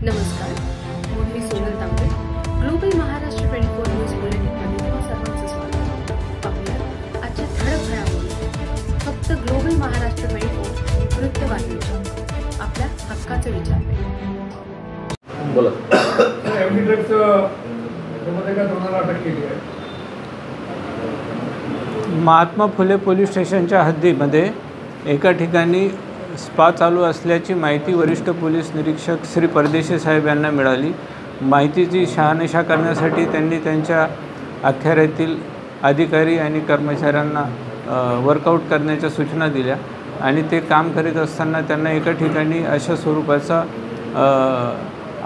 नमस्कार, मी सोनल तांबे. Global Maharashtra 24 news बुलेटिनमध्ये तुम्हा सर्वांचं स्वागत. पाहूया आजच्या ठळक घडामोडी. फक्त ग्लोबल महाराष्ट्र 24 वृत्तवाहिनीच्या आपल्या हक्काचे विचार. बोला. एमडी ड्रग्समध्ये काय दोनाला अटक केली आहे. महात्मा फुले पोलीस स्टेशनच्या हद्दीमध्ये एका ठिकाणी स्पा चालू असल्याची माहिती वरिष्ठ पोलीस निरीक्षक श्री परदेशी साहेब यांना मिळाली. माहितीची शहानिशा करण्यासाठी त्यांनी त्यांच्या अखत्यारीतील अधिकारी आणि कर्मचाऱ्यांना वर्कआउट करण्याच्या सूचना दिल्या आणि ते काम करीत असताना त्यांना एका ठिकाणी अशा स्वरूपाचा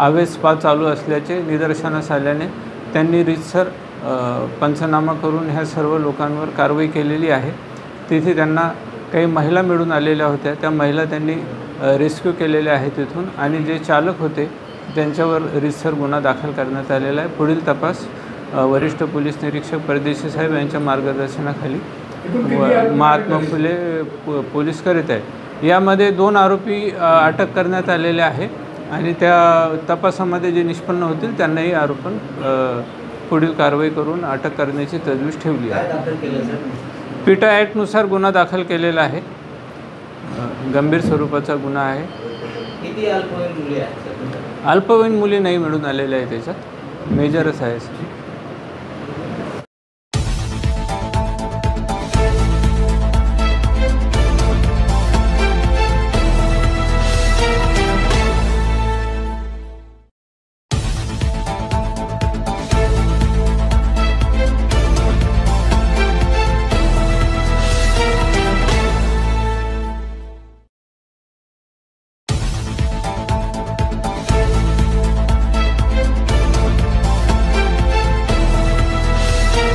अवैध स्पा चालू असल्याचे निदर्शनास आल्याने त्यांनी रीतसर पंचनामा करून ह्या सर्व लोकांवर कारवाई केलेली आहे. तिथे त्यांना काही महिला मिळून आलेल्या होत्या. त्या महिला त्यांनी रेस्क्यू केलेल्या आहेत तिथून आणि जे चालक होते त्यांच्यावर रीतसर गुन्हा दाखल करण्यात आलेला आहे. पुढील तपास वरिष्ठ पोलीस निरीक्षक परदेशी साहेब यांच्या मार्गदर्शनाखाली महात्मा फुले पोलीस करीत आहेत. यामध्ये 2 आरोपी अटक करण्यात आलेले आहे आणि त्या तपासामध्ये जे निष्पन्न होतील त्यांनाही आरोपण पुढील कारवाई करून अटक करण्याची तजवीज ठेवली आहे. पिटा ॲक्टनुसार गुन्हा दाखल केलेला आहे. गंभीर स्वरूपाचा गुन्हा आहे. किती अल्पवयीन मुली आहेत? अल्पवयीन मुली नाही मिळून आलेल्या आहे. त्याच्यात मेजरच आहे.